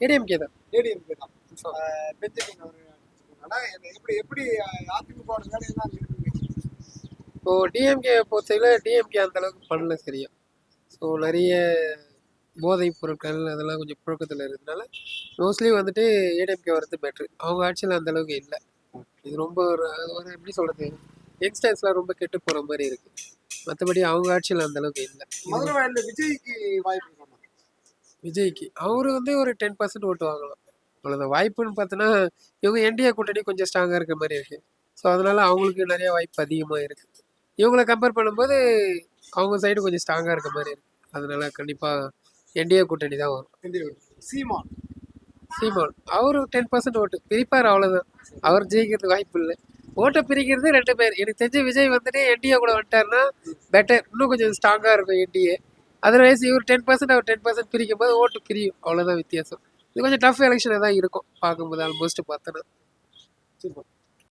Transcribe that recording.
ஏடிஎம்கே தான். ஏடிஎம்கே தான். பெஞ்சமின் அவர் எப்படி எப்படி அதிமுக வேலையெல்லாம் இருக்குங்க. இப்போ டிஎம்கே பொறுத்தவரை டிஎம்கே அந்த அளவுக்கு பண்ணல சரியா. ஸோ நிறைய போதைப் பொருட்கள் அதெல்லாம் கொஞ்சம் புழக்கத்தில் இருக்கிறதுனால மோஸ்ட்லி வந்துட்டு ஏடிஎம்கே வரது பெட்ரு. அவங்க ஆட்சியில் அந்த அளவுக்கு இல்லை. இது ரொம்ப ஒரு எப்படி சொல்கிறது, யங்ஸ்டர்ஸ்லாம் ரொம்ப கெட்டு போகிற மாதிரி இருக்குது. மற்றபடி அவங்க ஆட்சியில் அந்த அளவுக்கு இல்லை. மதுரை விஜய்க்கு வாய்ப்பு இருக்காமா? விஜய்க்கு அவர் வந்து ஒரு 10% ஓட்டு வாங்கலாம், அவ்வளோதான். வாய்ப்புன்னு பார்த்தோன்னா இவங்க என்டிஏ கூட்டணி கொஞ்சம் ஸ்ட்ராங்காக இருக்க மாதிரி இருக்குது. ஸோ அதனால அவங்களுக்கு நிறைய வாய்ப்பு அதிகமாக இருக்குது. இவங்களை கம்பேர் பண்ணும்போது அவங்க சைடு கொஞ்சம் ஸ்ட்ராங்காக இருக்க மாதிரி இருக்குது. அதனால கண்டிப்பாக என்டிஏ கூட்டணி தான் வரும். சீமான் அவரு 10% ஓட்டு பிரிப்பார், அவ்வளோதான். அவர் ஜெயிக்கிறதுக்கு வாய்ப்பு இல்லை. ஓட்டை பிரிக்கிறது 2 பேர். எனக்கு தெரிஞ்ச விஜய் வந்துட்டு என்டிஏ கூட வந்துட்டாருன்னா பெட்டர், இன்னும் கொஞ்சம் ஸ்ட்ராங்காக இருக்கும் என்டிஏ. அதர்வைஸ் இவர் 10% அவர் 10% பிரிக்கும் போது ஓட்டு பிரியும், அவ்வளோதான் வித்தியாசம். இது கொஞ்சம் டஃப் எலெக்ஷனாக தான் இருக்கும் பார்க்கும்போது, ஆல்மோஸ்ட் பார்த்தோன்னா.